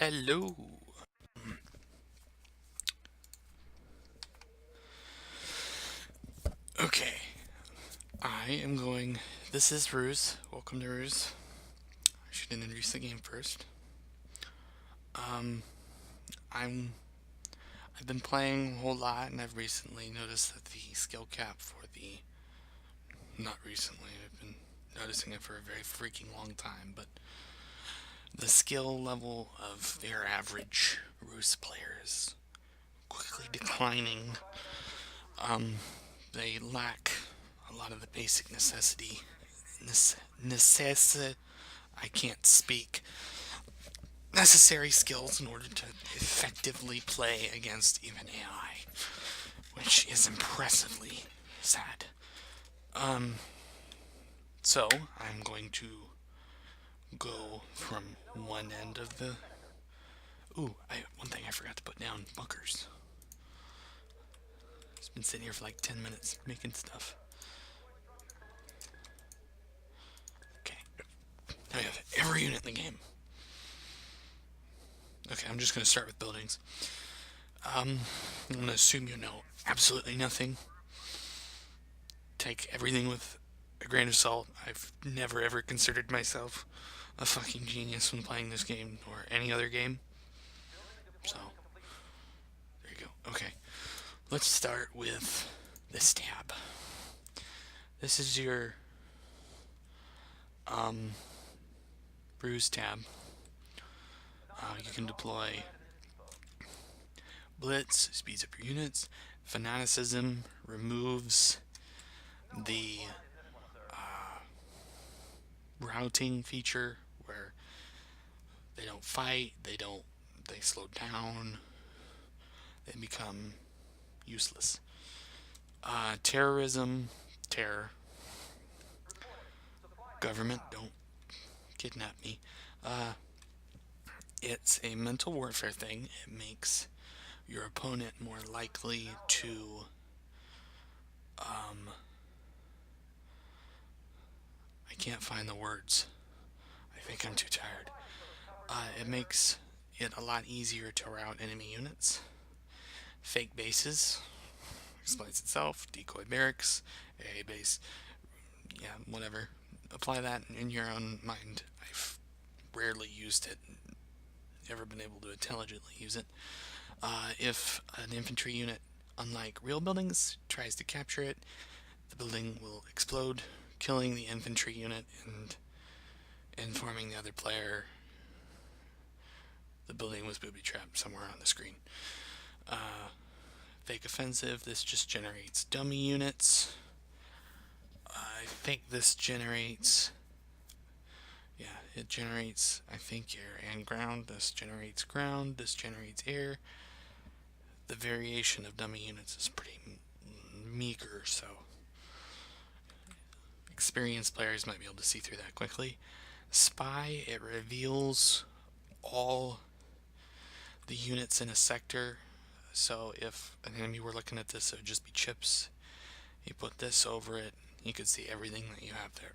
Hello. Okay, I am going. This is Ruse. Welcome to Ruse. I should introduce the game first. Um, I'm. I've been playing a whole lot, and I've recently noticed that the skill cap for the. Not recently. I've been noticing it for a very freaking long time, but the skill level of their average Ruse players quickly declining. Um, they lack a lot of the basic necessity. I can't speak. Necessary skills in order to effectively play against even AI, which is impressively sad. Um, so I'm going to go from one end of the. One thing I forgot to put down: bunkers. It's been sitting here for like 10 minutes making stuff. Okay, now we have every unit in the game. Okay, I'm just gonna start with buildings. I'm gonna assume you know absolutely nothing. Take everything with a grain of salt. I've never ever considered myself a fucking genius when playing this game or any other game. So, there you go. Okay, let's start with this tab. This is your Ruse tab. You can deploy Blitz, speeds up your units. Fanaticism removes the routing feature where they don't fight, they slow down, they become useless. Terrorism, terror, government, don't kidnap me. It's a mental warfare thing. It makes your opponent more likely to I can't find the words. I think I'm too tired. It makes it a lot easier to rout enemy units. Fake bases explains itself. Decoy barracks, AA base, yeah, whatever. Apply that in your own mind. I've rarely used it, never been able to intelligently use it. If an infantry unit, unlike real buildings, tries to capture it, the building will explode, killing the infantry unit and informing the other player the building was booby trapped somewhere on the screen. Fake offensive, this just generates dummy units. I think this generates. Yeah, it generates, I think, air and ground. This generates ground. This generates air. The variation of dummy units is pretty meager, so experienced players might be able to see through that quickly. Spy, it reveals all the units in a sector. So if an enemy were looking at this, it would just be chips. You put this over it, you could see everything that you have there.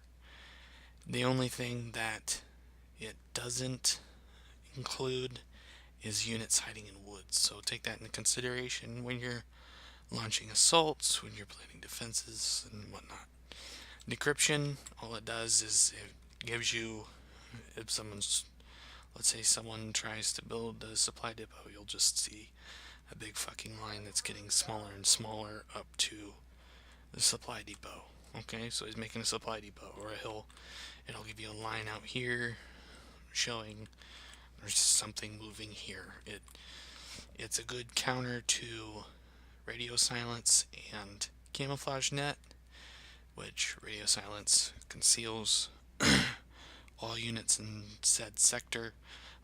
The only thing that it doesn't include is units hiding in woods. So take that into consideration when you're launching assaults, when you're planning defenses, and whatnot. Decryption, all it does is it gives you, if someone's, let's say someone tries to build a supply depot, you'll just see a big fucking line that's getting smaller and smaller up to the supply depot. Okay, so he's making a supply depot or a hill. It'll give you a line out here showing there's something moving here. It's a good counter to radio silence and camouflage net, which radio silence conceals all units in said sector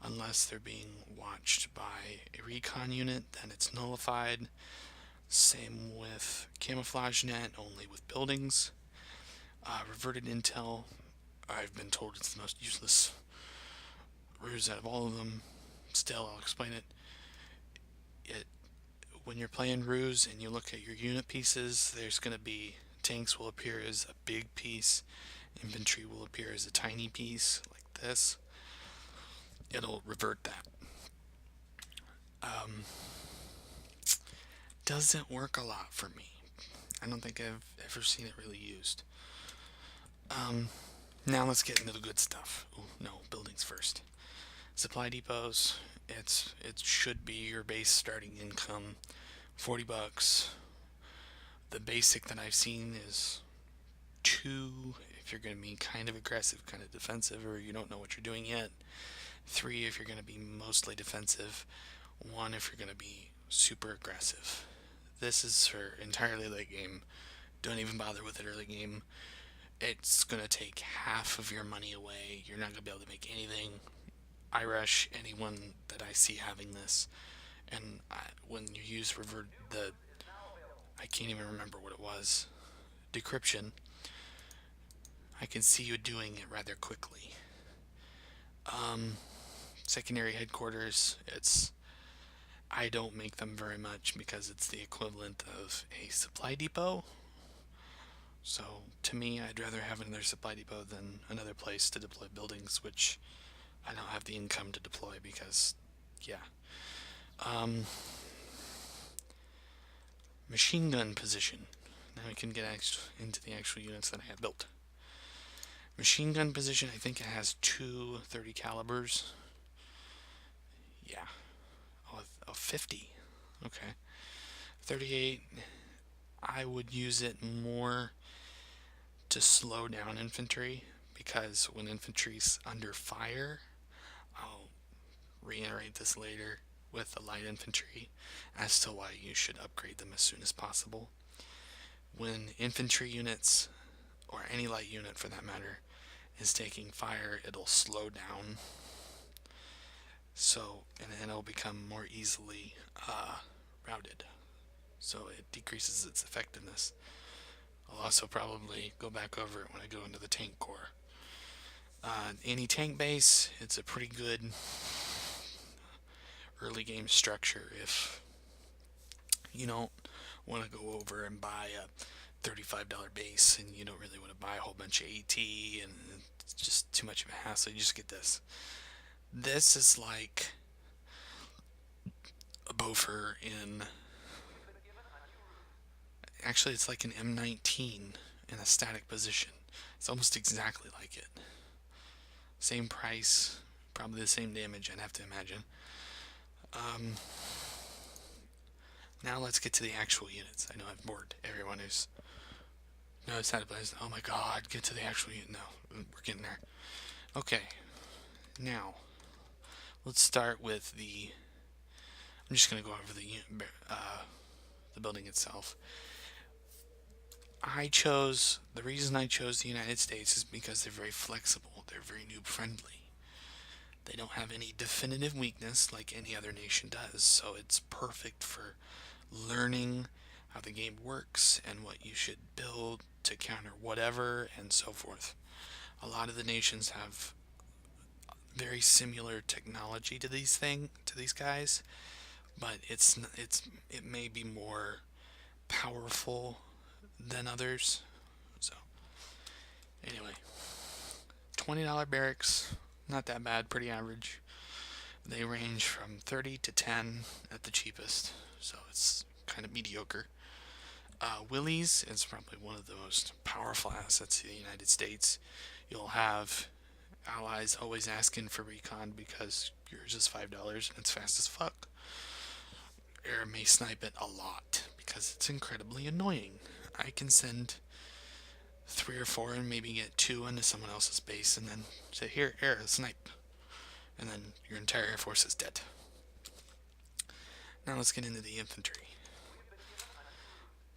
unless they're being watched by a recon unit, then it's nullified. Same with camouflage net, only with buildings. Reverted intel, I've been told it's the most useless ruse out of all of them. Still, I'll explain it. When you're playing ruse and you look at your unit pieces, there's going to be tanks will appear as a big piece, infantry will appear as a tiny piece like this. It'll revert that. doesn't work a lot for me. I don't think I've ever seen it really used. Um, Now let's get into the good stuff. Ooh, no, buildings first. Supply depots. It should be your base starting income, $40. The basic that I've seen is two if you're going to be kind of aggressive, kind of defensive, or you don't know what you're doing yet. Three if you're going to be mostly defensive. One if you're going to be super aggressive. This is for entirely late game. Don't even bother with it early game. It's going to take half of your money away. You're not going to be able to make anything. I rush anyone that I see having this. And when you use I can't even remember what it was, decryption, I can see you doing it rather quickly. Secondary headquarters, I don't make them very much because it's the equivalent of a supply depot. So to me, I'd rather have another supply depot than another place to deploy buildings, which I don't have the income to deploy because, yeah. Machine gun position. Now we can get into the actual units that I have built. Machine gun position, I think it has two 30 calibers. Yeah. Oh, 50. Okay. 38. I would use it more to slow down infantry because when infantry's under fire, I'll reiterate this later with the light infantry as to why you should upgrade them as soon as possible. When infantry units, or any light unit for that matter, is taking fire, it'll slow down. So, and it'll become more easily routed. So it decreases its effectiveness. I'll also probably go back over it when I go into the tank corps. Anti-tank base, it's a pretty good early game structure if you don't want to go over and buy a $35 base and you don't really want to buy a whole bunch of AT and it's just too much of a hassle. You just get this. This is like a Boffer in... Actually, it's like an M19 in a static position. It's almost exactly like it. Same price, probably the same damage, I'd have to imagine. Now let's get to the actual units. I know I've bored everyone who's noticed how to play this. Oh my god, get to the actual unit. No, we're getting there. Okay, now let's start with the... I'm just going to go over the building itself. The reason I chose the United States is because they're very flexible. They're very noob friendly. They don't have any definitive weakness like any other nation does, so it's perfect for learning how the game works and what you should build to counter whatever and so forth. A lot of the nations have very similar technology to these guys, but it may be more powerful than others. So anyway, $20 barracks, not that bad, pretty average. They range from 30 to 10 at the cheapest, so it's kind of mediocre. Willys is probably one of the most powerful assets of the United States. You'll have allies always asking for recon because yours is $5 and it's fast as fuck. Air may snipe it a lot because it's incredibly annoying. I can send 3 or 4 and maybe get 2 into someone else's base and then say, here, air, snipe. And then your entire air force is dead. Now let's get into the infantry.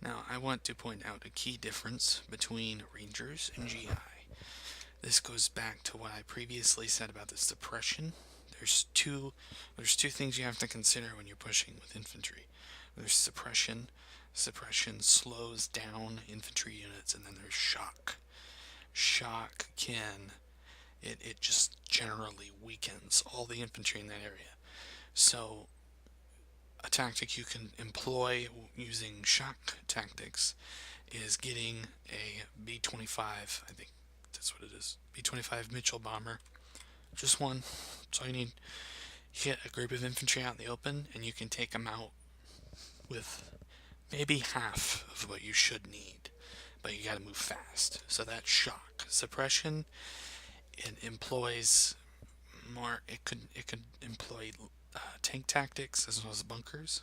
Now I want to point out a key difference between Rangers and GI. This goes back to what I previously said about the suppression. There's two things you have to consider when you're pushing with infantry. There's suppression. Suppression slows down infantry units, and then there's shock. Shock it just generally weakens all the infantry in that area. So a tactic you can employ using shock tactics is getting a B-25, I think that's what it is, B-25 Mitchell bomber. Just one, that's all you need. You get a group of infantry out in the open, and you can take them out with maybe half of what you should need, but you gotta move fast. So that shock suppression, it employs more. It could employ tank tactics as well as bunkers.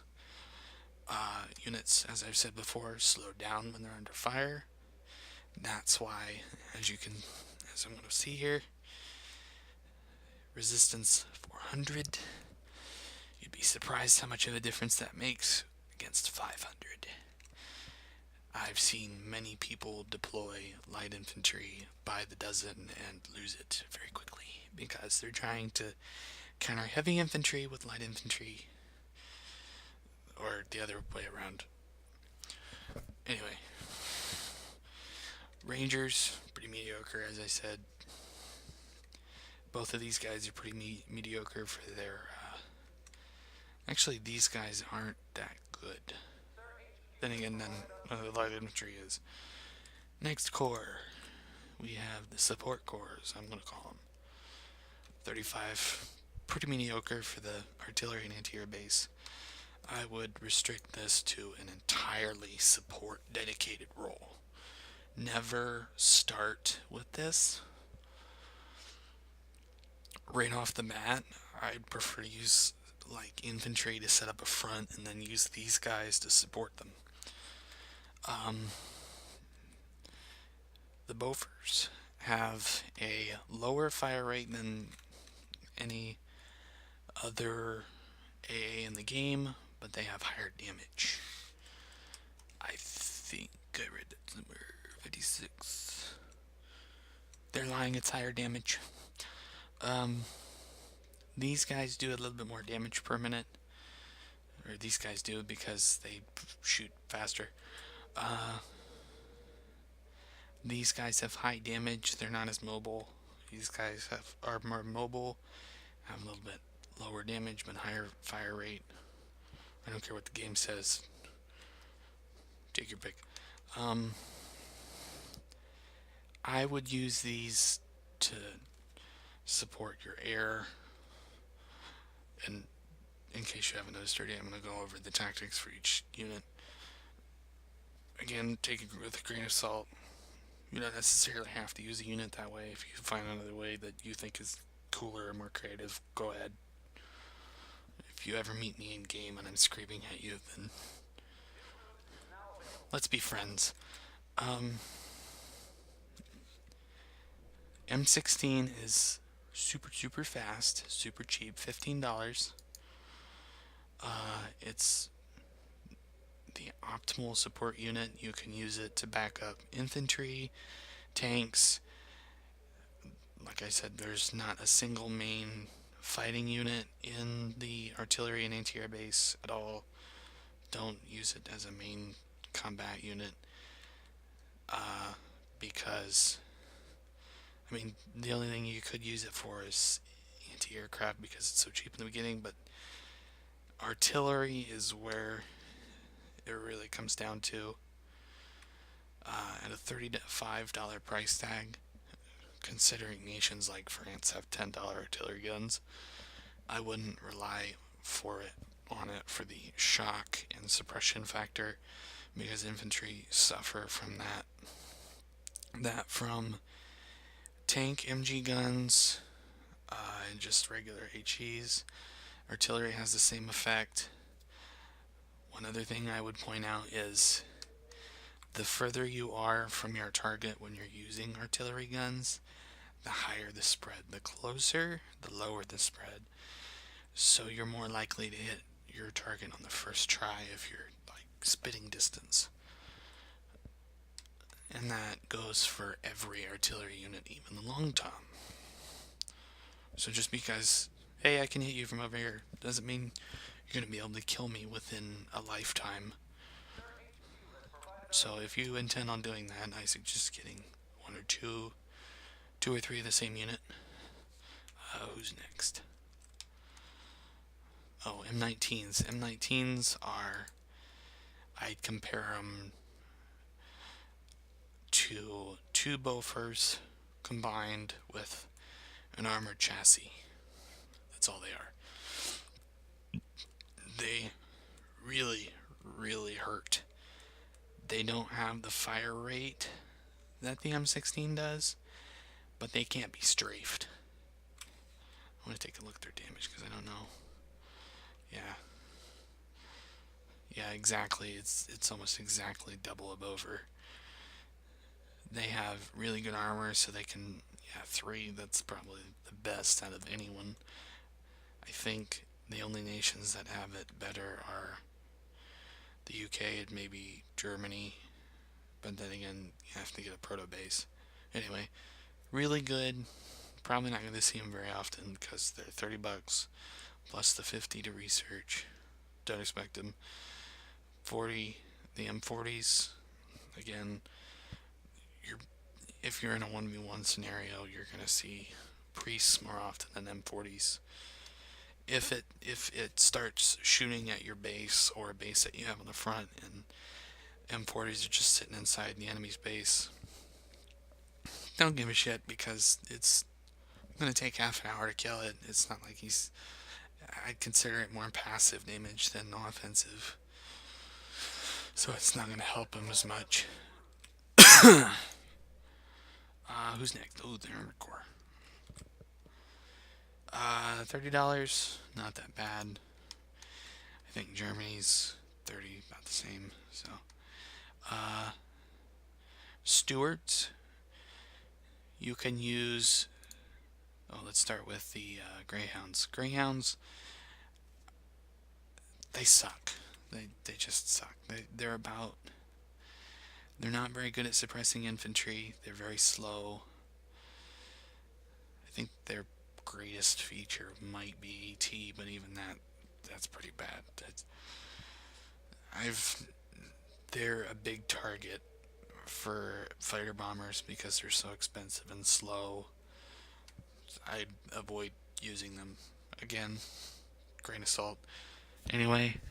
Units, as I've said before, slow down when they're under fire. That's why, as I'm going to see here, resistance 400. You'd be surprised how much of a difference that makes against 500. I've seen many people deploy light infantry by the dozen and lose it very quickly because they're trying to counter heavy infantry with light infantry, or the other way around. Anyway, Rangers, pretty mediocre, as I said. Both of these guys are pretty mediocre for their. Actually, these guys aren't that good. Then again, the light infantry is. Next corps, we have the support corps, I'm going to call them. 35, pretty mediocre for the artillery and anti-air base. I would restrict this to an entirely support dedicated role. Never start with this right off the bat. I'd prefer to use like infantry to set up a front and then use these guys to support them. The Bofors have a lower fire rate than any other AA in the game, but they have higher damage. I think I read that somewhere. 56. They're lying, it's higher damage. These guys do a little bit more damage per minute. Or these guys do because they shoot faster. These guys have high damage. They're not as mobile. These guys are more mobile, have a little bit lower damage but higher fire rate. I don't care what the game says. Take your pick. I would use these to support your air. And in case you haven't noticed already, I'm going to go over the tactics for each unit. Again, take it with a grain of salt. You don't necessarily have to use a unit that way. If you find another way that you think is cooler or more creative, go ahead. If you ever meet me in game and I'm screaming at you, then let's be friends. M16 is super fast, super cheap, $15. It's the optimal support unit. You can use it to back up infantry, tanks. Like I said, there's not a single main fighting unit in the artillery and anti-air base at all. Don't use it as a main combat unit because the only thing you could use it for is anti-aircraft because it's so cheap in the beginning, but artillery is where it really comes down to. At a $35 price tag, considering nations like France have $10 artillery guns, I wouldn't rely on it for the shock and suppression factor, because infantry suffer from that. From tank MG guns and just regular HEs. Artillery has the same effect. One other thing I would point out is the further you are from your target when you're using artillery guns, the higher the spread. The closer, the lower the spread. So you're more likely to hit your target on the first try if you're like spitting distance. And that goes for every artillery unit, even the long tom. So just because, hey, I can hit you from over here, doesn't mean you're going to be able to kill me within a lifetime. So if you intend on doing that, I suggest getting one or two or three of the same unit. Who's next? Oh, M19s. M19s are, I'd compare them to two Bofors combined with an armored chassis. That's all they are. they really, really hurt. They don't have the fire rate that the M16 does, but they can't be strafed. I want to take a look at their damage because I don't know. Yeah. Yeah, exactly. It's almost exactly double of over. They have really good armor, so they can, yeah, 3. That's probably the best out of anyone. I think the only nations that have it better are the UK and maybe Germany. But then again, you have to get a proto base. Anyway, really good. Probably not going to see them very often because they're $30 plus the 50 to research. Don't expect them. 40, the M40s. Again, if you're in a 1v1 scenario, you're going to see priests more often than M40s. If it starts shooting at your base or a base that you have on the front and M40s are just sitting inside the enemy's base, don't give a shit because it's going to take half an hour to kill it. It's not like I'd consider it more passive damage than offensive. So it's not going to help him as much. Who's next? Oh, the Armored Corps. $30, not that bad. I think Germany's 30, about the same. So, Stuarts, you can use. Oh, let's start with the Greyhounds. Greyhounds, they suck. They just suck. They're not very good at suppressing infantry. They're very slow. I think their greatest feature might be AT, but even that's pretty bad. They're a big target for fighter bombers because they're so expensive and slow. I'd avoid using them. Again, grain of salt. Anyway,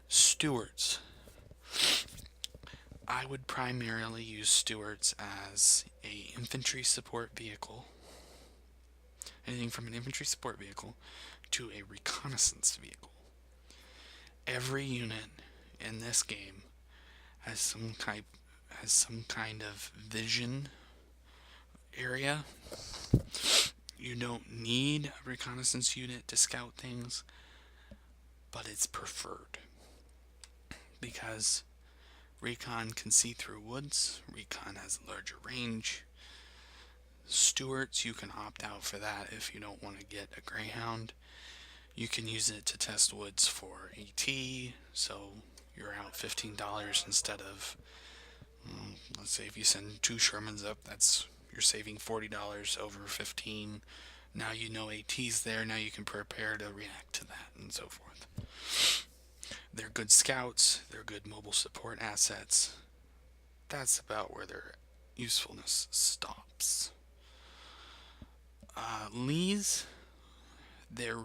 Stuarts. I would primarily use Stuarts as a infantry support vehicle. Anything from an infantry support vehicle to a reconnaissance vehicle. Every unit in this game has some kind of vision area. You don't need a reconnaissance unit to scout things, but it's preferred because recon can see through woods. Recon has a larger range. Stuarts, you can opt out for that if you don't want to get a Greyhound. You can use it to test woods for AT, so you're out $15 instead of, let's say if you send 2 Shermans up, you're saving $40 over 15. Now you know AT's there, now you can prepare to react to that and so forth. They're good scouts, they're good mobile support assets. That's about where their usefulness stops. Lees, they're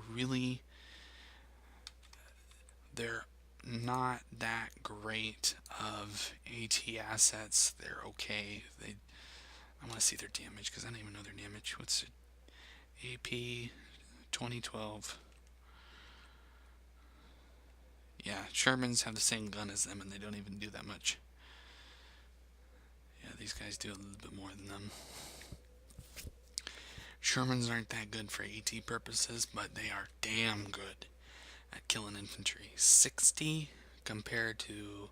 not that great of AT assets. They're okay. I want to see their damage because I don't even know their damage. What's it? AP 2012. Yeah, Shermans have the same gun as them and they don't even do that much. Yeah, these guys do a little bit more than them. Shermans aren't that good for AT purposes, but they are damn good at killing infantry. 60 compared to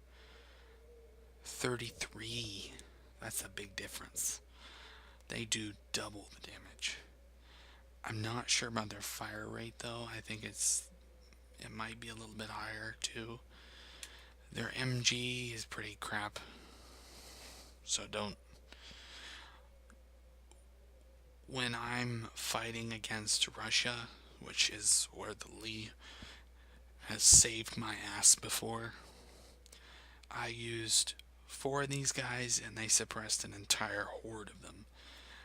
33. That's a big difference. They do double the damage. I'm not sure about their fire rate though. I think it might be a little bit higher too. Their MG is pretty crap. So don't. When I'm fighting against Russia, which is where the Lee has saved my ass before, I used 4 of these guys and they suppressed an entire horde of them.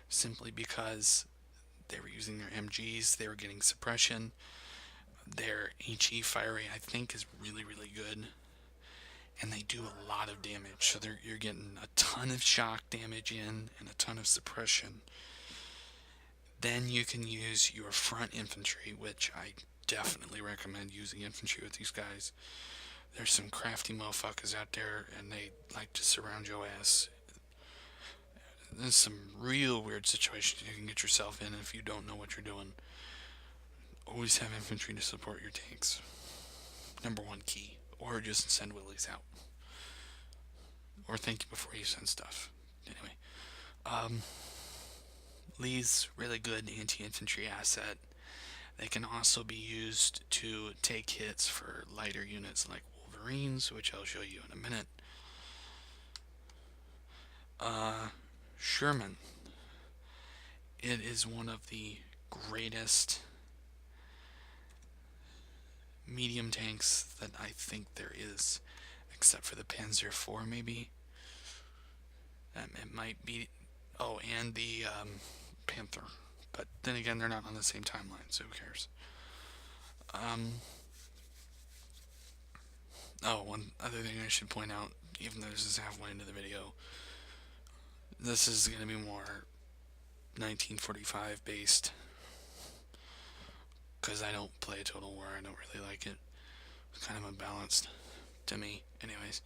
Simply because they were using their MGs, they were getting suppression. Their HE fire rate, I think, is really, really good. And they do a lot of damage. So you're getting a ton of shock damage in and a ton of suppression. Then you can use your front infantry, which I definitely recommend using infantry with these guys. There's some crafty motherfuckers out there, and they like to surround your ass. There's some real weird situations you can get yourself in if you don't know what you're doing. Always have infantry to support your tanks. Number one key. Or just send willies out. Or think before you send stuff. Anyway. Lee's really good anti-infantry asset. They can also be used to take hits for lighter units like Wolverines, which I'll show you in a minute. Sherman. It is one of the greatest medium tanks that I think there is, except for the Panzer IV, maybe. It might be. Oh, and the Panther. But then again, they're not on the same timeline, so who cares? Oh, one other thing I should point out, even though this is halfway into the video, this is going to be more 1945 based, because I don't play Total War. I don't really like it. It's kind of unbalanced to me. Anyways,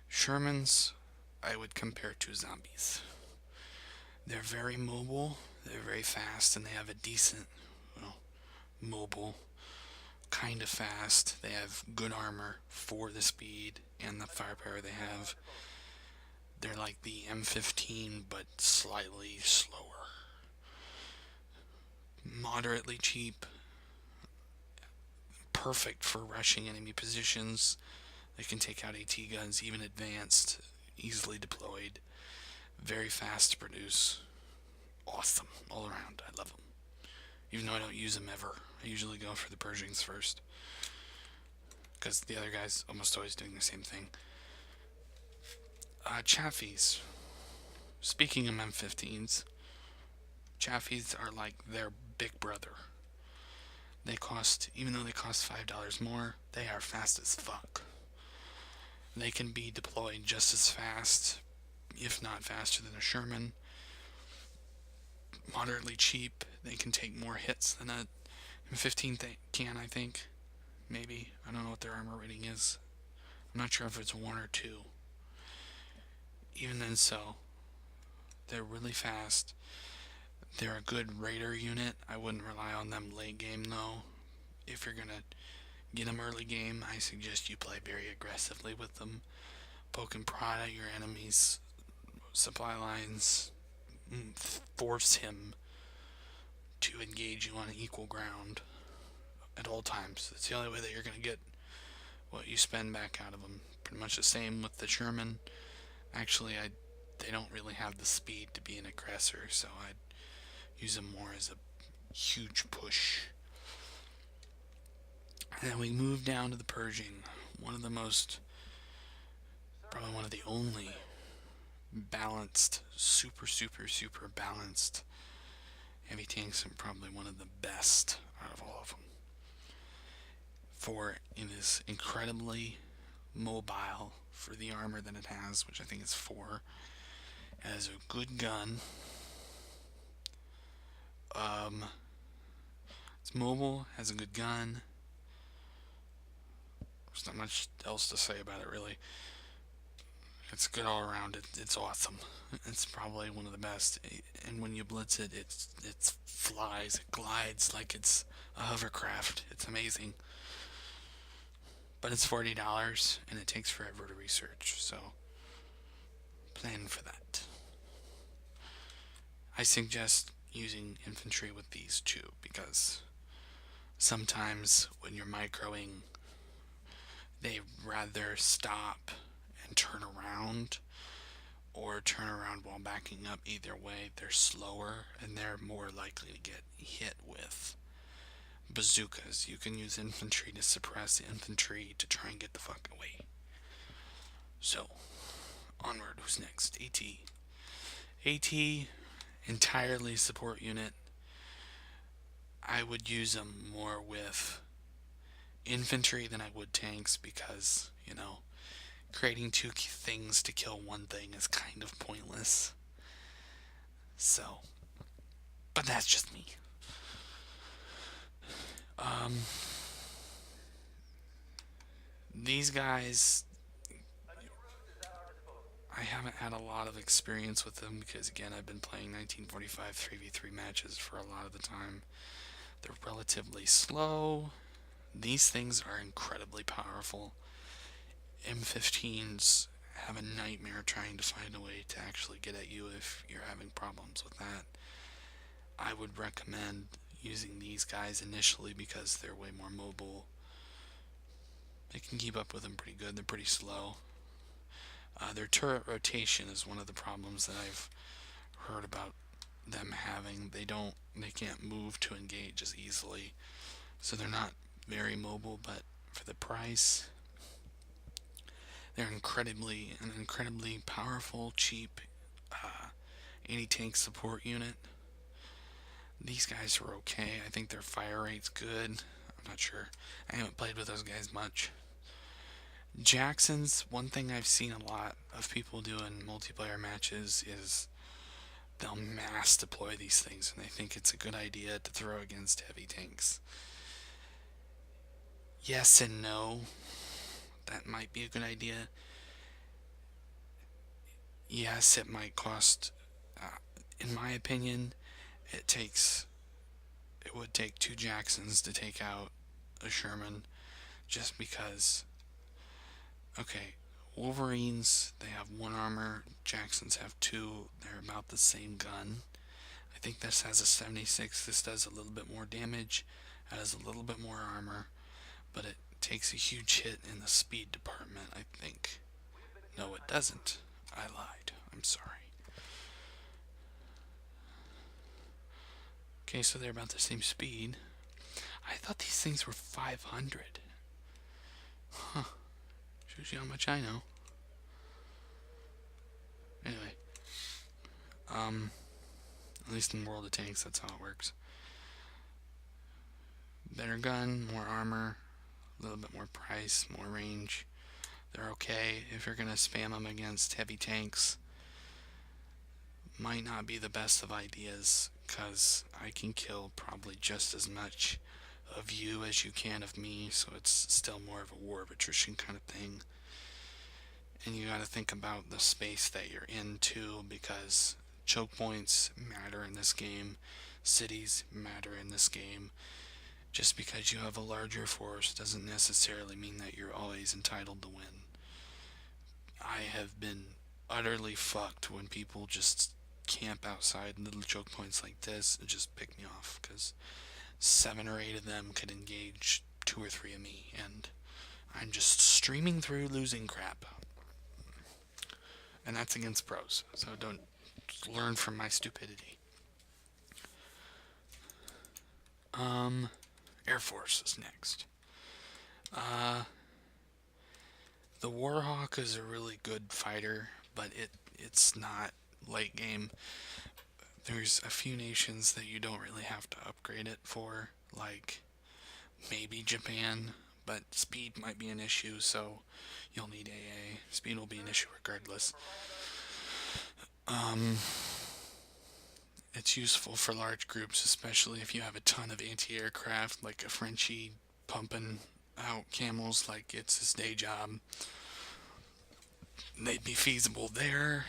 Shermans I would compare to zombies. They're very mobile, they're very fast, and they have a decent, well, mobile, kind of fast. They have good armor for the speed and the firepower they have. They're like the M15, but slightly slower. Moderately cheap, perfect for rushing enemy positions. They can take out AT guns, even advanced, easily deployed, very fast to produce. Awesome, all around. I love them. Even though I don't use them ever. I usually go for the Pershings first, because the other guy's almost always doing the same thing. Chaffies. Speaking of M15s, Chaffies are like their big brother. They cost, even though they cost $5 more, they are fast as fuck. They can be deployed just as fast, if not faster than a Sherman. Moderately cheap. They can take more hits than a M15 can, I think. Maybe. I don't know what their armor rating is. I'm not sure if it's 1 or 2. Even then so, they're really fast. They're a good raider unit. I wouldn't rely on them late game though. If you're gonna get them early game, I suggest you play very aggressively with them. Poke and prod at your enemy's supply lines. Force him to engage you on equal ground at all times. It's the only way that you're going to get what you spend back out of them. Pretty much the same with the Sherman. Actually, they don't really have the speed to be an aggressor, so I'd use them more as a huge push. And then we move down to the Pershing. One of the most, probably one of the only balanced, super balanced heavy tanks, and probably one of the best out of all of them. For it is incredibly mobile for the armor that it has, which I think is 4. It has a good gun. It's mobile, has a good gun. There's not much else to say about it, really. It's good all around. It's awesome. It's probably one of the best. And when you blitz it, it flies, it glides like it's a hovercraft. It's amazing. But it's $40, and it takes forever to research, so plan for that. I suggest using infantry with these too, because sometimes when you're microing, they rather stop and turn around, or turn around while backing up. Either way, they're slower and they're more likely to get hit with bazookas. You can use infantry to suppress infantry to try and get the fuck away. So, onward. Who's next? AT. AT, entirely support unit. I would use them more with infantry than I would tanks, because, you know, creating 2 things to kill one thing is kind of pointless. So, but that's just me. These guys, I haven't had a lot of experience with them because, again, I've been playing 1945 3v3 matches for a lot of the time. They're relatively slow. These things are incredibly powerful. M15s have a nightmare trying to find a way to actually get at you if you're having problems with that. I would recommend using these guys initially because they're way more mobile. They can keep up with them pretty good. They're pretty slow. Their turret rotation is one of the problems that I've heard about them having. They can't move to engage as easily, so they're not very mobile. But for the price, they're an incredibly powerful, cheap anti-tank support unit. These guys are okay. I think their fire rate's good. I'm not sure. I haven't played with those guys much. Jacksons, one thing I've seen a lot of people do in multiplayer matches is they'll mass deploy these things, and they think it's a good idea to throw against heavy tanks. Yes and no. That might be a good idea. Yes, it might cost. In my opinion, it would take 2 Jacksons to take out a Sherman, just because. Okay, Wolverines, they have 1 armor. Jacksons have 2. They're about the same gun. I think this has a 76. This does a little bit more damage. It has a little bit more armor, but it takes a huge hit in the speed department, I think. No, it doesn't. I lied. I'm sorry. Okay, so they're about the same speed. I thought these things were 500. Huh. Shows you how much I know. Anyway. At least in World of Tanks, that's how it works. Better gun, more armor, a little bit more price, more range. They're okay if you're going to spam them against heavy tanks. Might not be the best of ideas, because I can kill probably just as much of you as you can of me, so it's still more of a war of attrition kind of thing. And you got to think about the space that you're in too, because choke points matter in this game, cities matter in this game. Just because you have a larger force doesn't necessarily mean that you're always entitled to win. I have been utterly fucked when people just camp outside little choke points like this and just pick me off, because 7 or 8 of them could engage 2 or 3 of me, and I'm just streaming through losing crap. And that's against pros, so don't learn from my stupidity. Air Force is next. The Warhawk is a really good fighter, but it's not late game. There's a few nations that you don't really have to upgrade it for, like maybe Japan, but speed might be an issue, so you'll need AA. Speed will be an issue regardless. It's useful for large groups, especially if you have a ton of anti-aircraft, like a Frenchie pumping out camels like it's his day job. They'd be feasible there.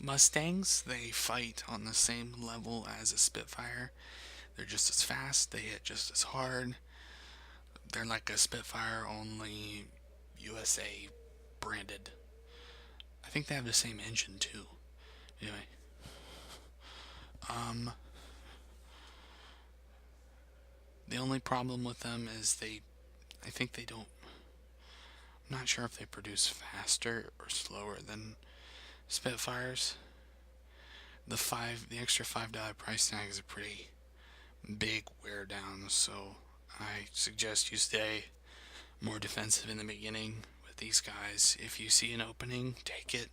Mustangs, they fight on the same level as a Spitfire. They're just as fast, they hit just as hard. They're like a Spitfire, only USA branded. I think they have the same engine too. Anyway. The only problem with them is I think they don't, I'm not sure if they produce faster or slower than Spitfires. The extra $5 price tag is a pretty big wear down, so I suggest you stay more defensive in the beginning with these guys. If you see an opening, take it,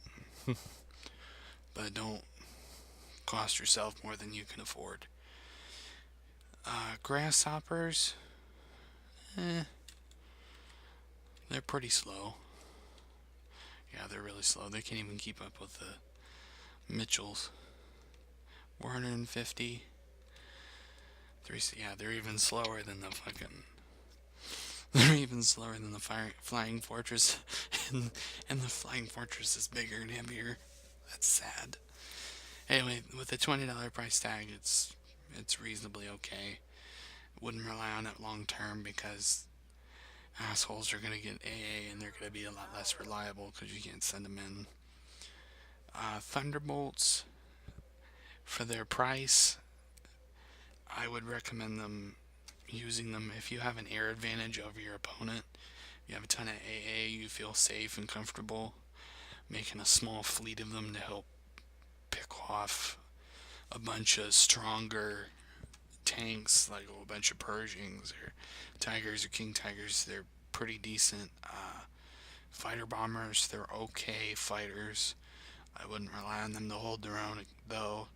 but don't cost yourself more than you can afford. Grasshoppers, they're pretty slow. Yeah, they're really slow. They can't even keep up with the Mitchells. 450. Yeah, they're even slower than the fucking They're even slower than the Flying Fortress, and the Flying Fortress is bigger and heavier. That's sad. Anyway, with a $20 price tag, it's reasonably okay. Wouldn't rely on it long term because assholes are gonna get AA and they're gonna be a lot less reliable because you can't send them in. Thunderbolts, for their price, I would recommend them using them if you have an air advantage over your opponent. You have a ton of AA, you feel safe and comfortable making a small fleet of them to help pick off a bunch of stronger tanks, like a bunch of Pershings or Tigers or King Tigers. They're pretty decent. Fighter bombers, they're okay fighters. I wouldn't rely on them to hold their own, though,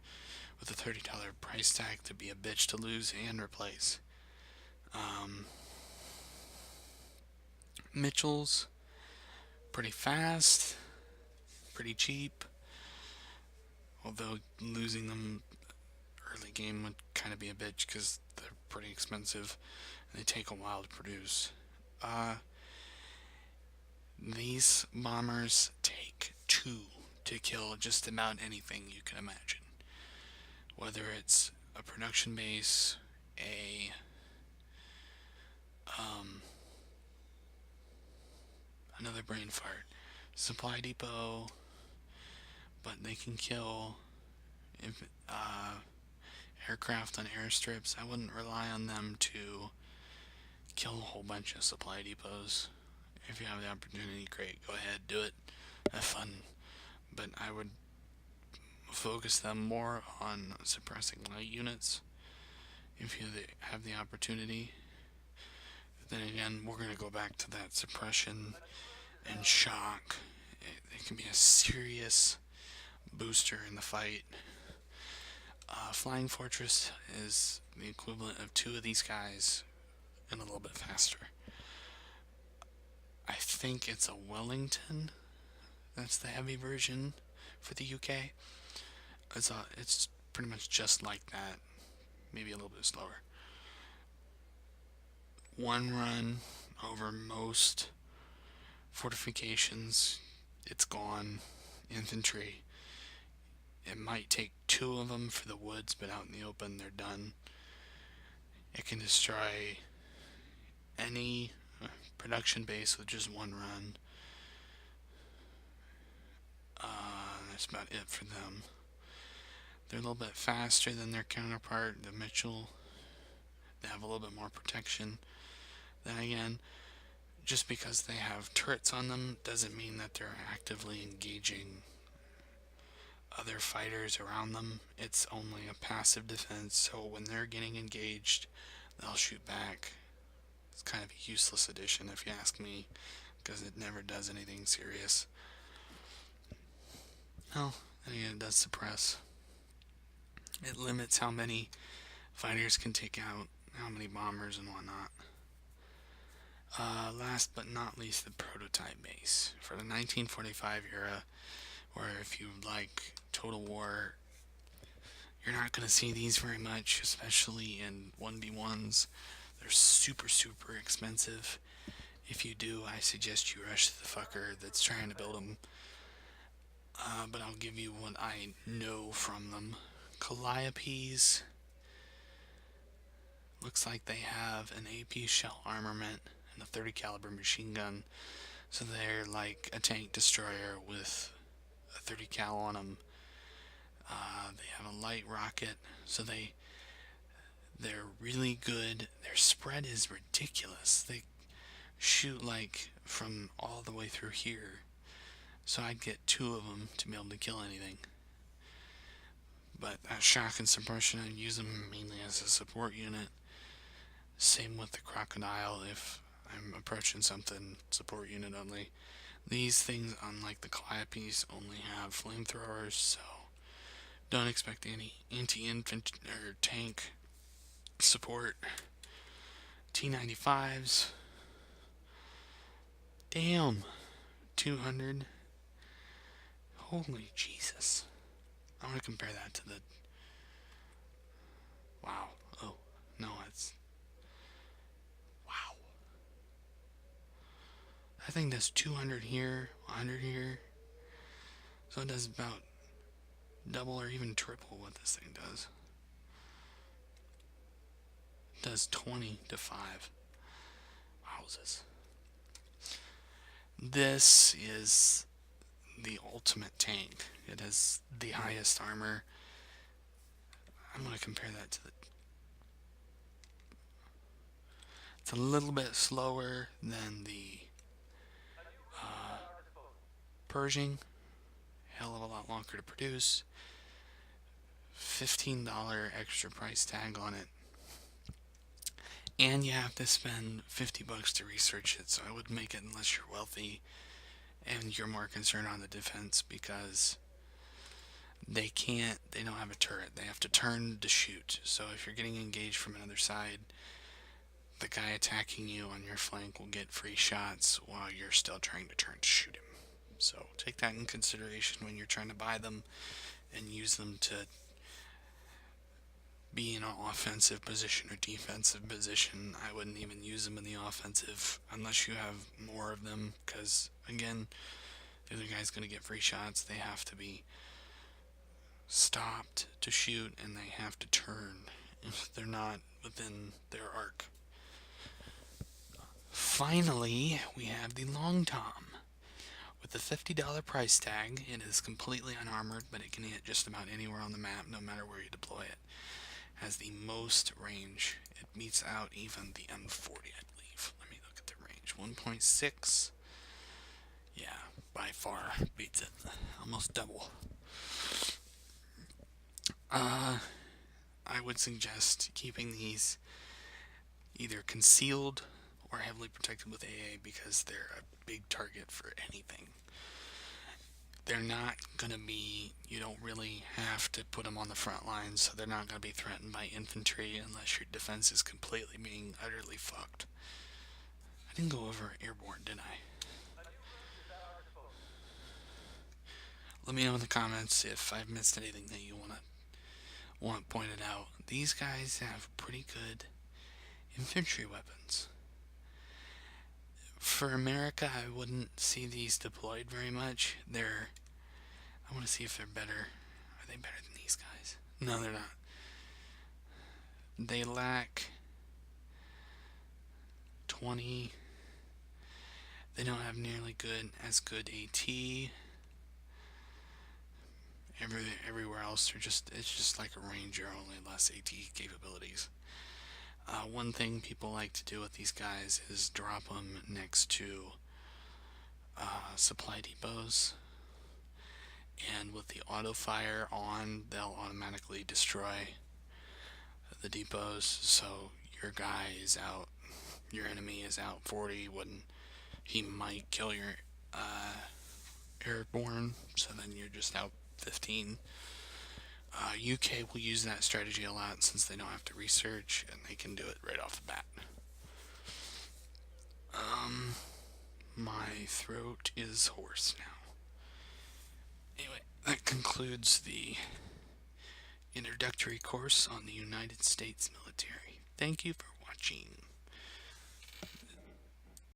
with a $30 price tag to be a bitch to lose and replace. Mitchell's, pretty fast, pretty cheap, although losing them early game would kind of be a bitch because they're pretty expensive and they take a while to produce. These bombers take two to kill just about anything you can imagine. Whether it's a production base, a another brain fart, supply depot, but they can kill aircraft on airstrips. I wouldn't rely on them to kill a whole bunch of supply depots. If you have the opportunity, great, go ahead, do it, have fun. But I would focus them more on suppressing light units if you have the opportunity. Then again, we're going to go back to that suppression and shock. It can be a serious booster in the fight. Flying Fortress is the equivalent of two of these guys and a little bit faster. I think it's a Wellington. That's the heavy version for the UK. It's pretty much just like that, maybe a little bit slower. One run over most fortifications, it's gone. Infantry, it might take two of them for the woods, but out in the open, they're done. It can destroy any production base with just one run. That's about it for them. They're a little bit faster than their counterpart, the Mitchell. They have a little bit more protection. Then again, just because they have turrets on them doesn't mean that they're actively engaging other fighters around them. It's only a passive defense, so when they're getting engaged, they'll shoot back. It's kind of a useless addition if you ask me, because it never does anything serious. Well, then again, it does suppress. It limits how many fighters can take out, how many bombers and whatnot. Last but not least, the prototype base. For the 1945 era, or if you like Total War, you're not going to see these very much, especially in 1v1s. They're super, super expensive. If you do, I suggest you rush the fucker that's trying to build them. But I'll give you what I know from them. Calliopes, looks like they have an AP shell armament and a 30 caliber machine gun. So they're like a tank destroyer with a 30 cal on them. They have a light rocket, so they're really good. Their spread is ridiculous. They shoot like from all the way through here. So I'd get two of them to be able to kill anything. But shock and suppression, I'd use them mainly as a support unit. Same with the crocodile. If I'm approaching something, support unit only. These things, unlike the Calliopes, only have flamethrowers, so don't expect any anti-infantry or tank support. T-95s. Damn. 200. Holy Jesus. I want to compare that to the... Wow. Oh, no, it's... Wow. thing does 200 here, 100 here. So it does about double or even triple what this thing does. It does 20 to 5. Wowzers. This is the ultimate tank. It has the highest armor. I'm going to compare that to the... It's a little bit slower than the Pershing. Hell of a lot longer to produce. $15 extra price tag on it. And you have to spend $50 to research it, so I wouldn't make it unless you're wealthy and you're more concerned on the defense, because they don't have a turret. They have to turn to shoot. So if you're getting engaged from another side, the guy attacking you on your flank will get free shots while you're still trying to turn to shoot him. So take that in consideration when you're trying to buy them and use them to be in an offensive position or defensive position. I wouldn't even use them in the offensive unless you have more of them, because again, the other guy's going to get free shots. They have to be stopped to shoot, and they have to turn if they're not within their arc. Finally, we have the Long Tom. With the $50 price tag, it is completely unarmored, but it can hit just about anywhere on the map, no matter where you deploy it. Has the most range. It beats out even the M40, I believe. Let me look at the range. 1.6. Yeah, by far beats it. Almost double. I would suggest keeping these either concealed or heavily protected with AA, because they're a big target for anything. They're not going to be, you don't really have to put them on the front lines, so they're not going to be threatened by infantry unless your defense is completely being utterly fucked. I didn't go over airborne, did I? Let me know in the comments if I've missed anything that you want pointed out. These guys have pretty good infantry weapons. For America, I wouldn't see these deployed very much. I want to see if they're better. Are they better than these guys? No, they're not. They lack 20. They don't have nearly as good AT. Everywhere else, it's just like a Ranger, only less AT capabilities. One thing people like to do with these guys is drop them next to supply depots, and with the auto fire on, they'll automatically destroy the depots, so your guy is out, your enemy is out 40 when he might kill your airborne, so then you're just out 15. UK will use that strategy a lot since they don't have to research and they can do it right off the bat. My throat is hoarse now. Anyway, that concludes the introductory course on the United States military. Thank you for watching.